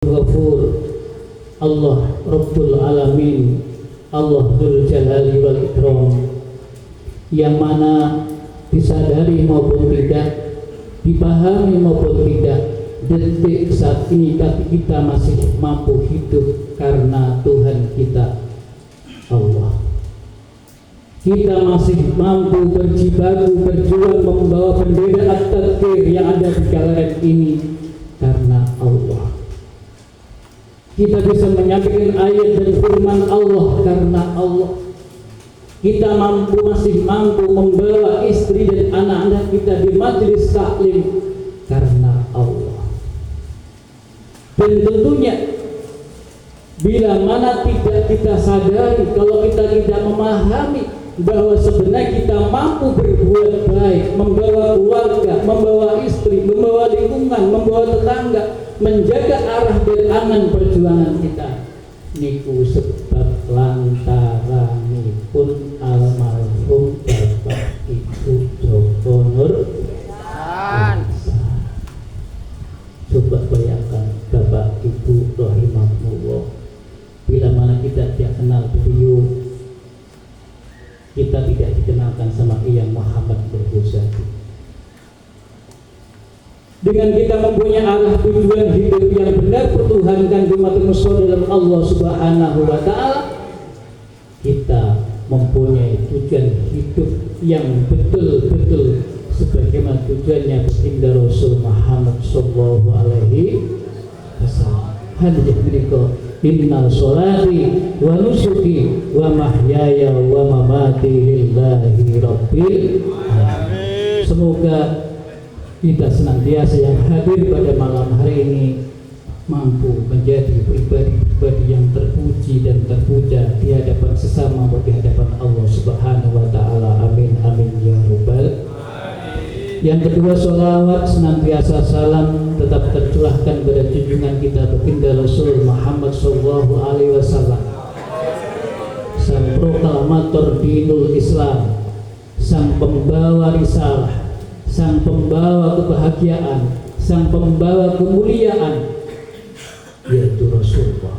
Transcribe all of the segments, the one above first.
Ghafur, Allah Rabbul Alamin, Allah Dzul Jalali wal Ikram, yang mana disadari maupun tidak, dipahami maupun tidak, detik saat ini kita masih mampu hidup karena Tuhan kita Allah. Kita masih mampu berjibaku berjuang membawa bendera At-Tadkir yang ada di galeran ini karena Allah. Kita bisa menyampaikan ayat dan firman Allah karena Allah. Kita masih mampu membawa istri dan anak-anak kita di majelis taklim karena Allah. Dan tentunya bila mana tidak kita sadari, kalau kita tidak memahami bahwa sebenarnya kita mampu berbuat baik, membawa keluarga, membawa istri, membawa lingkungan, membawa tetangga, menjaga arah dan angan perjuangan kita, niku sebab lantaranipun almarhum Bapak Ibu Joko Nur. Coba bayangkan Bapak Ibu rahimahullah, bila mana kita tidak kenal beliau, kita tidak dikenalkan sama Iyang Muhammad Berhuzati. Dengan kita mempunyai arah tujuan hidup yang benar, pertuhankan umat manusia dalam Allah Subhanahu wa Ta'ala, kita mempunyai tujuan hidup yang betul-betul sebagaimana tujuannya baginda Rasul Muhammad sallallahu alaihi wasallam. Hadis berikut, innal sholati wa nusuki wa mahyaya wa mamati lillahi rabbil alamin. Semoga kita senantiasa yang hadir pada malam hari ini mampu menjadi pribadi-pribadi yang terpuji dan terpuja di hadapan sesama, di hadapan Allah Subhanahu wa Ta'ala. Amin amin ya rabbal. Yang kedua, sholawat senantiasa salam tetap tercurahkan pada junjungan kita baginda Rasul Muhammad sallallahu alaihi wasallam, sang proklamator dinul Islam, sang pembawa risalah, sang pembawa kebahagiaan, sang pembawa kemuliaan, yaitu Rasulullah.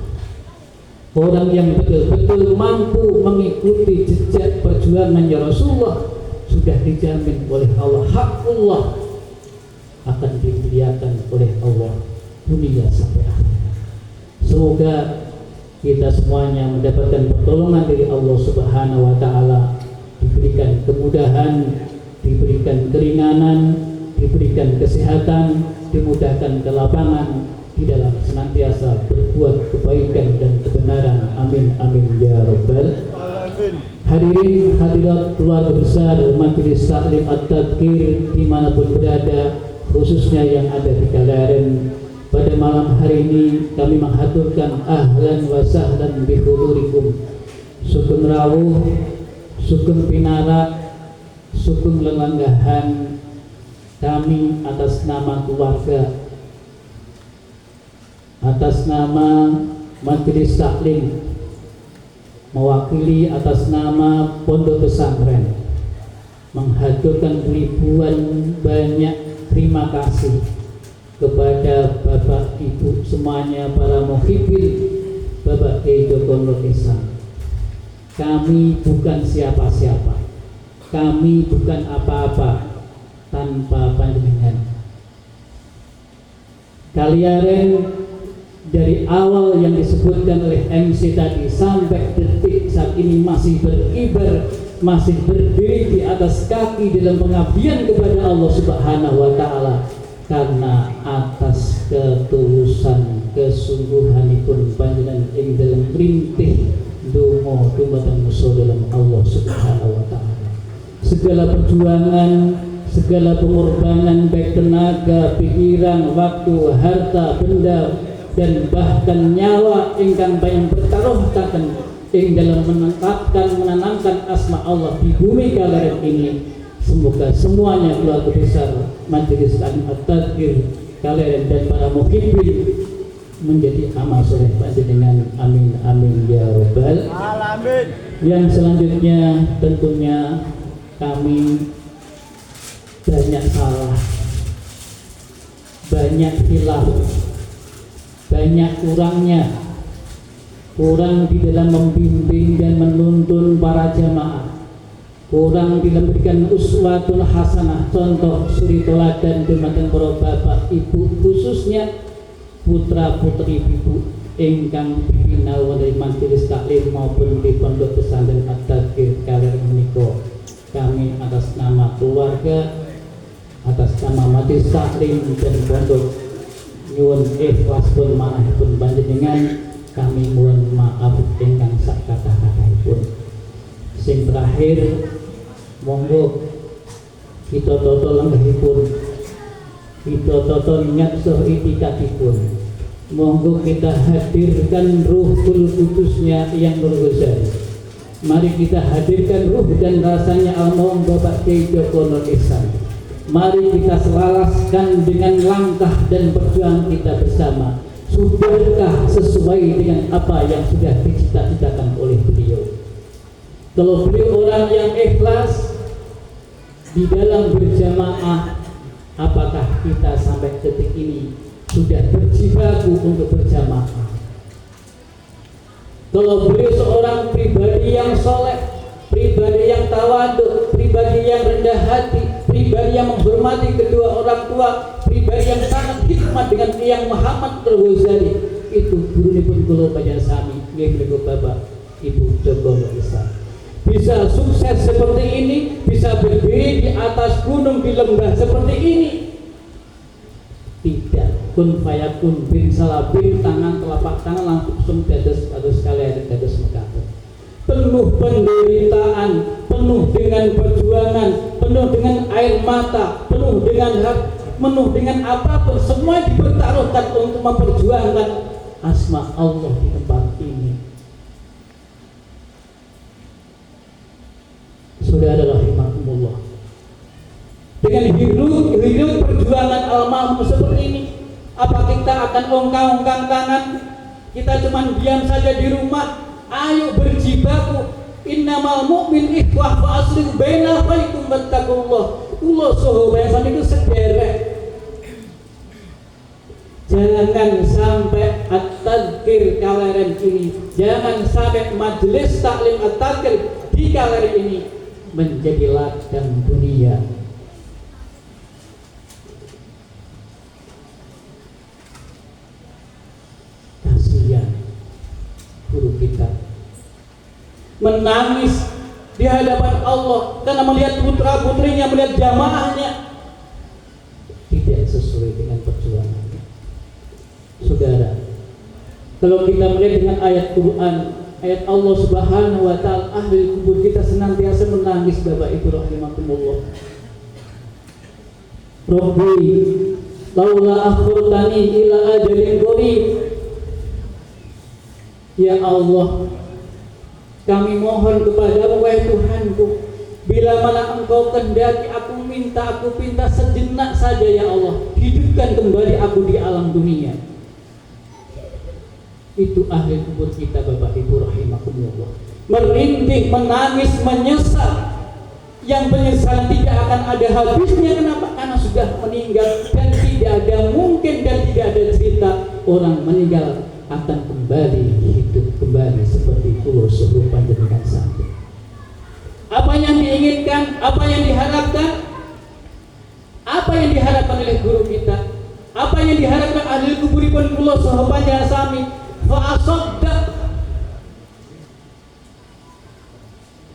Orang yang betul-betul mampu mengikuti jejak perjuangannya Rasulullah sudah dijamin oleh Allah, hakullah akan dimuliakan oleh Allah dunia sampai akhirat. Semoga kita semuanya mendapatkan pertolongan dari Allah Subhanahu wa Ta'ala, diberikan kemudahan, diberikan keringanan, diberikan kesehatan, dimudahkan kelapangan di dalam senantiasa berbuat kebaikan dan kebenaran. Amin amin ya rabbal alamin. Hadirin hadirat keluarga besar Majelis Taklim At-Tadkir dimanapun berada, khususnya yang ada di galeran, pada malam hari ini kami menghaturkan ahlan wa sahlan bi hudurikum. Sugeng rawuh, sugeng pinarak, sugeng lelanggahan kami atas nama keluarga, atas nama Majelis Taklim, mewakili atas nama Pondok Pesantren, menghaturkan ribuan banyak terima kasih kepada Bapak Ibu semuanya, para muhibbin Bapak Kiai Joko Nur Ihsan. Kami bukan siapa-siapa, kami bukan apa-apa tanpa panjenengan. Kalian dari awal yang disebutkan oleh MC tadi sampai detik saat ini masih berkibar, masih berdiri di atas kaki dalam pengabdian kepada Allah Subhanahu wa Ta'ala, karena atas ketulusan kesungguhanipun panjenengan ing dalam rintih donga dumateng muso dalam Allah Subhanahu wa Ta'ala. Segala perjuangan, segala pengorbanan baik tenaga, pikiran, waktu, harta, benda, dan bahkan nyawa ingkang bayang bertaruhkan ing dalam menanamkan asma Allah di bumi galeran ini. Semoga semuanya keluarga besar Majelis Taklim At-Tadkir galeran dan para muhibbin menjadi amal soleh panjenengan. Amin amin ya rabbal alamin. Yang selanjutnya tentunya kami banyak salah, banyak hilaf, banyak kurangnya, kurang di dalam membimbing dan menuntun para jamaah, kurang dalam memberikan uswatul hasanah, contoh suri teladan dumateng para bapak ibu, khususnya putra putri ibu ingkang dibina wonten majelis taklim maupun di pondok pesantren At-Tadkir Kaler menika. Kami atas nama keluarga, atas nama majelis taklim dan pondok nyuwun ikhlas pun manahipun panjenengan, kami mohon maaf ingkang sak kata-katahipun. Sing terakhir, monggo kita toto lenggahipun, kita toto niat saha itikadipun. Monggo kita hadirkan Ruhul Kudusnya yang Nur Ghazali. Mari kita hadirkan ruh dan rasanya almarhum Bapak Kiai Joko Nur Ihsan. Mari kita selaraskan dengan langkah dan perjuangan kita bersama. Sudahkah sesuai dengan apa yang sudah dicita-citakan oleh beliau? Kalau beliau orang yang ikhlas di dalam berjamaah, apakah kita sampai detik ini sudah berjibaku untuk berjamaah? Kalau beliau seorang pribadi yang soleh, pribadi yang tawadhu, pribadi yang rendah hati, pribadi yang menghormati kedua orang tua, pribadi yang sangat hikmat dengan Yang Muhammad Ghazali, itu gurunipun kula panjenengan nggih menika Bapak Ibu Joko Nur Ihsan. Bisa sukses seperti ini, bisa berdiri di atas gunung di lembah seperti ini, tidak kun fayakun bin salabin, tangan telapak tangan langsung dados sekalian dados mekaten. Penuh penderitaan, penuh dengan perjuangan, penuh dengan air mata, penuh dengan apapun, semua dipertaruhkan untuk memperjuangkan asma Allah di tempat ini. Saudara rahimakumullah, dengan hidup perjuangan almarhum seperti ini, apa kita akan ongkang-ongkang tangan? Kita cuma diam saja di rumah? Ayo berjibaku. Innamal mu'min ikhwah fa aslihu baina akhawaykum wattaqullah. Kula saha bayasan itu sederek. Jangan sampai At-Tadkir Kaleren ini, jangan sampai majelis taklim At-Tadkir di Kaleren ini menjadi ladang dunia. Kasihan guru kita menangis di hadapan Allah karena melihat putra putrinya, melihat jamaahnya tidak sesuai dengan perjuangannya. Saudara, kalau kita melihat dengan ayat Quran, ayat Allah Subhanahu wa Ta'ala, ahli kubur kita senantiasa menangis. Bapak Ibu rahimakumullah. Rabbi laula akhirtani ila ajalin qarib. Ya Allah, kami mohon kepadamu wahai Tuhanku, bila mana Engkau kehendaki aku pinta sejenak saja ya Allah, hidupkan kembali aku di alam dunia. Itu ahli kubur kita Bapak Ibu rahimakumullah, merintih, menangis, menyesal, yang penyesalan tidak akan ada habisnya. Kenapa? Karena sudah meninggal, dan tidak ada mungkin dan tidak ada cerita orang meninggal akan kembali hidup kembali seperti pulau seluruh panjenengan sampai. Apa yang diinginkan, apa yang diharapkan, apa yang diharapkan oleh guru kita, apa yang diharapkan ahli kuburipun pulau saha panjenengan sami, fa asaddaq.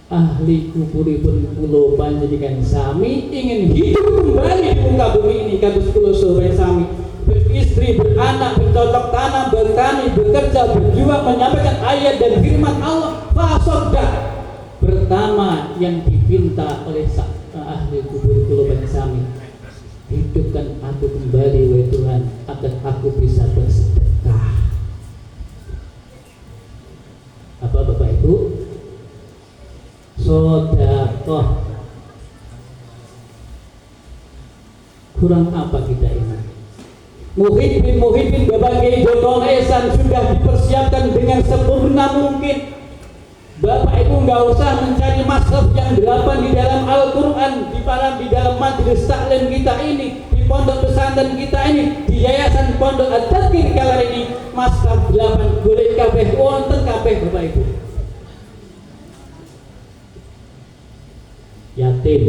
Ahli kuburipun pulau panjenengan sami ingin hidup kembali di muka bumi ini kados pulau saha sami, beristri, beranak, bercocok tanam, bertani, bekerja, berjuang, menyampaikan ayat dan firman Allah. Fasodah pertama yang dipinta oleh ahli kubur kula sami, hidupkan aku kembali wahai Tuhan agar aku bisa bersedekah. Apa Bapak Ibu? Sedekah. Kurang apa kita ini? Muhibin Bapak Kiai Joko Nur Ihsan sudah dipersiapkan dengan sempurna mungkin. Bapak Ibu nggak usah mencari mashaf yang 8 di dalam Al-Quran di dalam majelis taklim kita ini, di pondok pesantren kita ini, di yayasan Pondok At-Tadkir kala ini, maskap 8 golek kabeh wonten kabeh Bapak Ibu. Yatim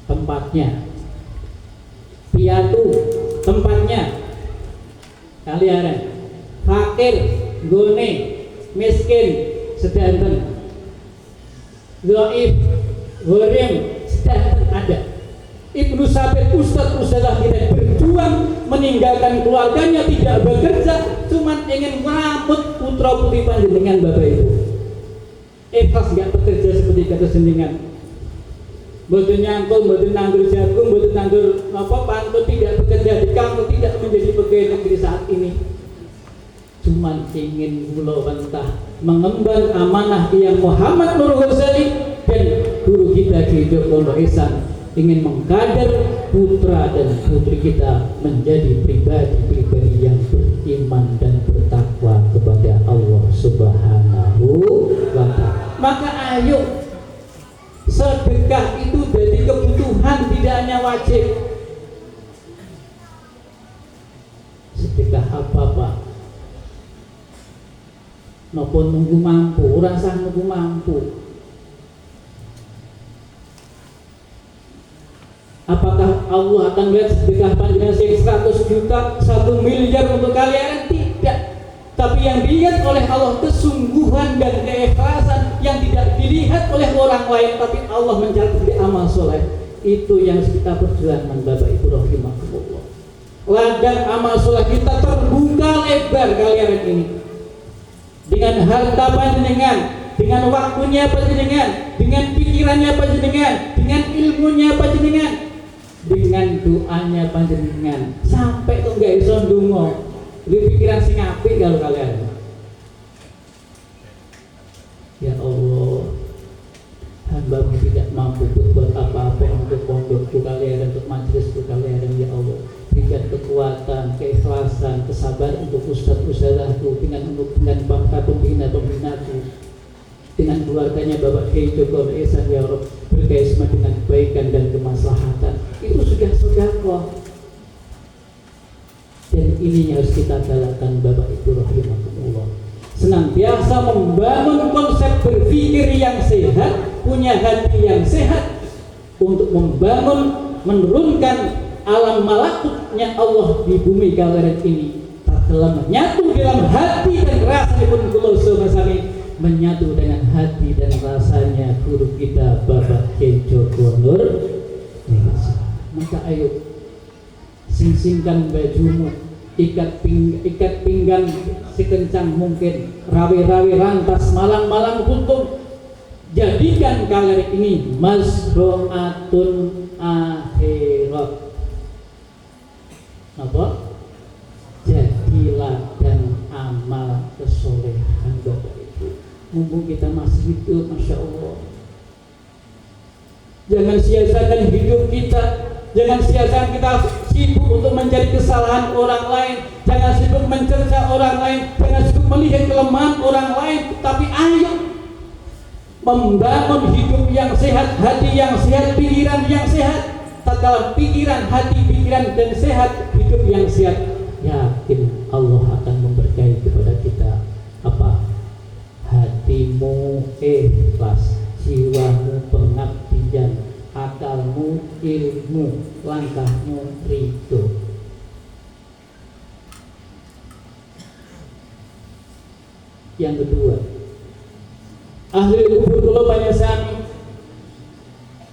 tempatnya, piatu tempatnya, kalian fakir gone miskin sedanten, dhaif gharim sedanten ada. Ibnu Sabit ustadz kita berjuang meninggalkan keluarganya, tidak bekerja, cuman ingin merambut putra putri panjenengan Bapak Ibu. Ikhlas nggak bekerja seperti kata sentingan, boten nyangkul, boten nanggur jagung, boten nanggur pantun, tidak bekerja di kampung, tidak menjadi pegawai negeri saat ini. Cuman ingin kula wentah mengemban amanah yang Muhammad Nur Ghazali dan guru kita di Pondok Ihsan, ingin mengkader putra dan putri kita menjadi pribadi-pribadi yang beriman dan bertakwa kepada Allah Subhanahu wa Ta'ala. Maka ayo, sedekah itu jadi kebutuhan, tidak hanya wajib. Sedekah apa Pak? Napa nunggu mampu, ora sah nunggu mampu. Apakah Allah akan lihat sedekah panjenengan 100 juta, 1 miliar untuk kalian? Tidak. Tapi yang dilihat oleh Allah kesungguhan dan keikhlasan yang tidak dilihat oleh orang lain, tapi Allah mencatat di amal soleh. Itu yang kita perjuangkan Bapak Ibu rahimakumullah. Ladang amal soleh kita terbuka lebar kalian ini. Dengan harta panjenengan, dengan waktunya panjenengan, dengan pikirannya panjenengan, dengan ilmunya panjenengan, dengan doanya panjenengan, sampai tuh nggak iso ndonga, li pikiran sing apik kalau kalian. Ya Allah, hamba-Mu tidak mampu berbuat apa-apa untuk pondokku kalian, untuk majelisku kalian. Ya Allah, berikan kekuatan, keikhlasan, kesabaran untuk ustadz-ustadzahku, dengan bangsa pembina-pembinaku, dengan keluarganya Bapak Kiai Joko Ihsan, ya Rabb, berkaisma dengan kebaikan dan kemaslahatan. Itu sudah sedekah. Dan ini yang harus kita galakkan Bapak Ibu rahimakumullah. Senantiasa membangun konsep berpikir yang sehat, punya hati yang sehat, untuk membangun, menurunkan alam malakutnya Allah di bumi kalian ini. Telah menyatu dalam hati dan rasa pun kula sami menyatu dengan hati dan rasanya guru kita Bapak Kiai Joko Nur. Maka ayo sing-singkan bajumu, ikat pinggang sekencang mungkin, rawi-rawi rantas, malang-malang kuntum. Jadikan kalian ini mazro'atun akhirat. Apa? Jadilah dan amal kesolehan Bapak Ibu. Mumpung kita masih hidup, Masya Allah. Jangan sia-siakan hidup kita. Jangan sia-siakan kita sibuk untuk mencari kesalahan orang lain. Jangan sibuk mencerca orang lain. Jangan sibuk melihat kelemahan orang lain. Tapi ayo membangun hidup yang sehat, hati yang sehat, pikiran yang sehat. Tatkala pikiran, hati, pikiran dan sehat, hidup yang sehat, yakin Allah akan memberkahi kepada kita. Apa? Hatimu ikhlas, jiwamu pengabdian, akalmu ilmu, langkahmu ridho. Yang kedua, ahli kubur kula banyak sami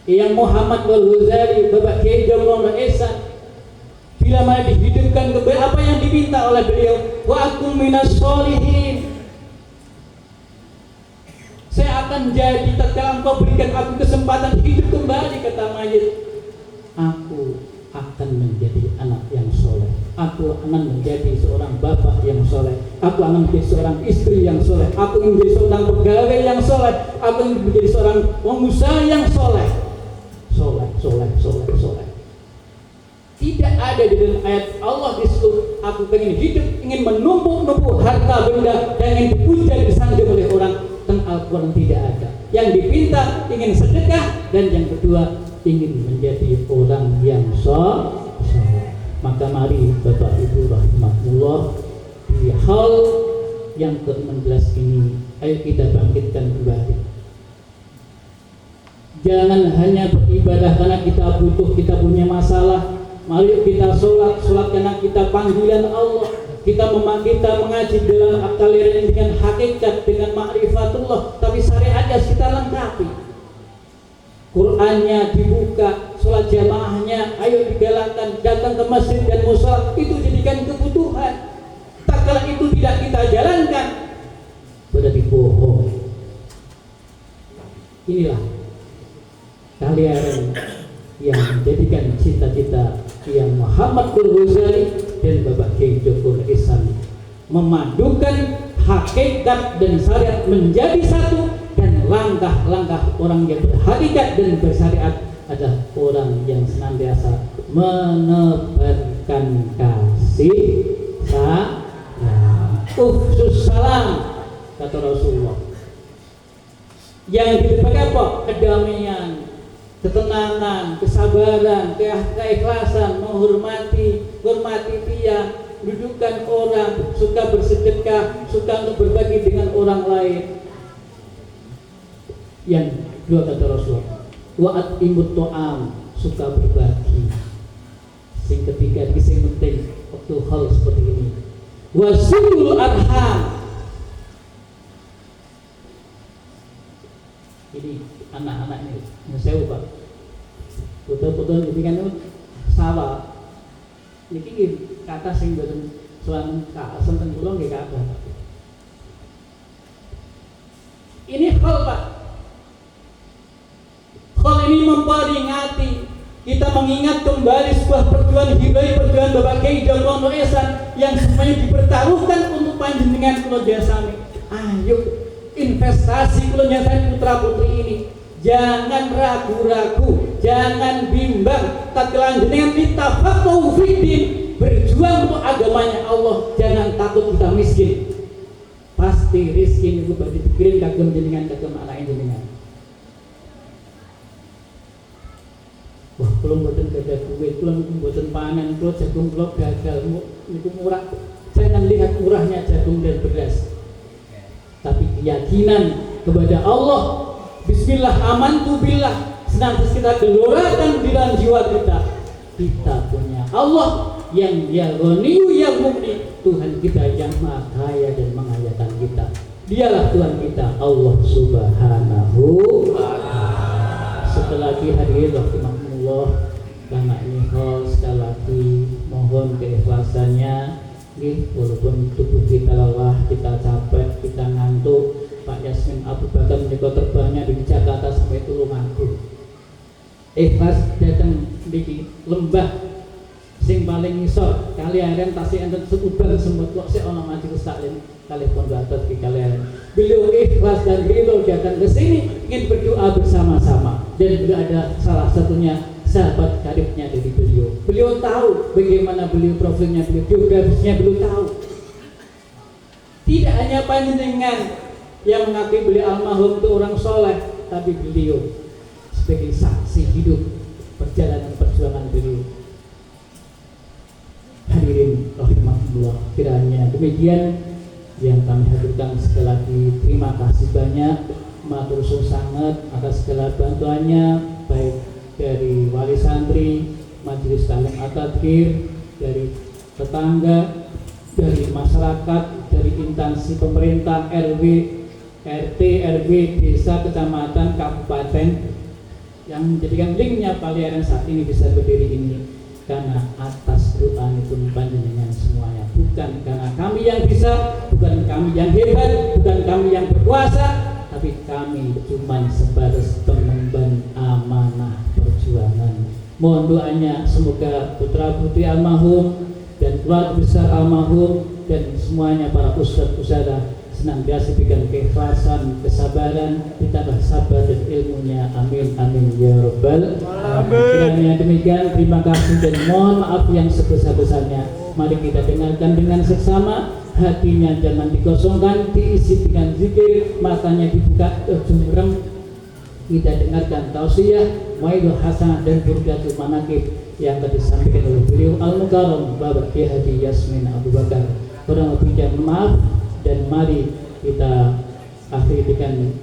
yang Muhammad Al-Ghazali, Bapak Kiai Joko Ihsan, bila mana dihidupkan kembali, apa yang diminta oleh beliau? Wa akum minas sholihin. Saya akan jadi tatkala engkau berikan aku kesempatan hidup kembali, kata mayit, aku akan menjadi anak yang soleh, aku akan menjadi seorang bapak yang soleh, aku akan menjadi seorang istri yang soleh, aku akan menjadi seorang pegawai yang soleh, aku akan menjadi seorang pengusaha yang soleh. Soleh. Tidak ada di dalam ayat Allah disuruh aku ingin hidup, ingin menumpuk-numpuk harta benda dan ingin dipuja disanjung oleh orang. Dan Al-Quran tidak ada. Yang dipinta ingin sedekah, dan yang kedua ingin menjadi orang yang soleh. Maka mari Bapak Ibu rahimahullah, di hal yang ke-16 ini ayo kita bangkitkan kembali. Jangan hanya beribadah karena kita butuh, kita punya masalah. Mari kita sholat karena kita panggilan Allah. Kita mengaji dalam aliran dengan hakikat, dengan ma'rifatullah, tapi syariatnya kita lengkapi. Qurannya dibuka, sholat jamaahnya ayo digalakkan, datang ke masjid dan mushola itu jadikan kebutuhan. Tak kala itu tidak kita jalankan, berarti bohong. Inilah kalian yang menjadikan cita-cita yang Muhammad Ghazali dan Bapak Kiai Joko Ihsan memadukan hakikat dan syariat menjadi satu, dan langkah-langkah orang yang berhakikat dan bersyariat adalah orang yang senantiasa menebarkan kasih sayang, ufsus salam, kata Rasulullah. Yang dipakai apa? Kedamaian, ketenangan, kesabaran, keikhlasan, menghormati dia, mendudukan orang, suka bersedekah, suka untuk berbagi dengan orang lain. Yang dua kata Rasulullah, wa'at imut to'am, suka berbagi. Yang ketiga, yang penting waktu hal seperti ini, wasilul arham. Ini anak-anak ini, saya ubah foto-foto ini kan sawah. Ini kata sing boten sowan senten kula nggih kata. Ini hal Pak. Hal ini memperingati kita mengingat kembali sebuah perjuangan perjuangan Bapak Kiai Joko Ihsan yang semuanya dipertaruhkan untuk panjenengan kula jasami. Ayo investasi kula jasami putra putri ini. Jangan ragu-ragu, jangan bimbang. Tatkala jenengan ditafaqahu fiddin, berjuang untuk agamanya Allah, jangan takut kita miskin. Pasti rezeki niku badhe dikirim kagem jenengan, kagem anak jenengan. Wah, kula mboten gadah duit, kula mboten panen, kula jagung kula gagal, niku murah. Jangan lihat murahnya jagung dan beras, tapi keyakinan kepada Allah. Bismillah, amantu billah, senantiasa kita gelorakan di dalam jiwa kita. Kita punya Allah yang ya Ghaniyu ya Mughni, Tuhan kita yang maha kaya dan mengayakan kita. Dialah Tuhan kita, Allah Subhanahu wa ta'ala. Setelah dihadiri rahimahullah, karena ini hal sekali lagi mohon keikhlasannya. Walaupun tubuh kita lelah, kita capek, kita ngantuk, Pak Yasmin Abu Bakar menika terbangnya di Jakarta sampai Tulungagung. Ikhlas datang di lembah sing paling ngisor kalian tasih enten seubang semut kok sik ana majelis taklim kalih pondok adat di kalian. Beliau ikhlas dan ridho datang ke sini ingin berdoa bersama-sama, dan juga ada salah satunya sahabat karibnya dari beliau. Beliau tahu bagaimana beliau profilnya, beliau biografisnya beliau tahu. Tidak hanya panjenengan yang mengakui beliau almarhum itu orang soleh, tapi beliau sebagai saksi hidup perjalanan perjuangan beliau. Hadirin rahimahullah, kiranya demikian yang kami haturkan. Sekali lagi terima kasih banyak, matur suwun sangat atas segala bantuannya, baik dari wali santri, majelis taklim at-tadhkir, dari tetangga, dari masyarakat, dari instansi pemerintah, RW, RT, RW, desa, kecamatan, kabupaten, yang menjadikan linknya paliaran saat ini bisa berdiri ini karena atas doa itu panjenengan semuanya, bukan karena kami yang bisa, bukan kami yang hebat, bukan kami yang berkuasa, tapi kami cuma sebatas pengemban amanah perjuangan. Mohon doanya semoga putra putri almarhum dan keluarga besar almarhum dan semuanya para ustadz-ustadzah senantiasa diberikan keikhlasan, kesabaran, ditambah sabar dan ilmunya. Amin amin ya rabbal alamin. Kiranya demikian, terima kasih dan mohon maaf yang sebesar-besarnya. Mari kita dengarkan dengan seksama, hatinya jangan dikosongkan, diisi dengan zikir, matanya dibuka jumrem. Kita dengarkan tausiah Maidul Hasanah dan Burdatul Manaqib yang akan disampaikan oleh beliau Al-Mukarram Bapak Kiai Haji Yasmin Abu Bakar. Kurang lebihnya maaf, dan mari kita akhiri dengan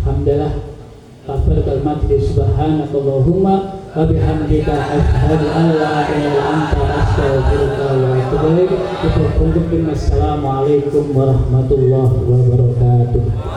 hamdalah kafaratul majlis. Subhanakallahumma wa bihamdika asyhadu an la ilaha illa anta astaghfiruka wa atubu ilaik. Assalamualaikum warahmatullahi wabarakatuh.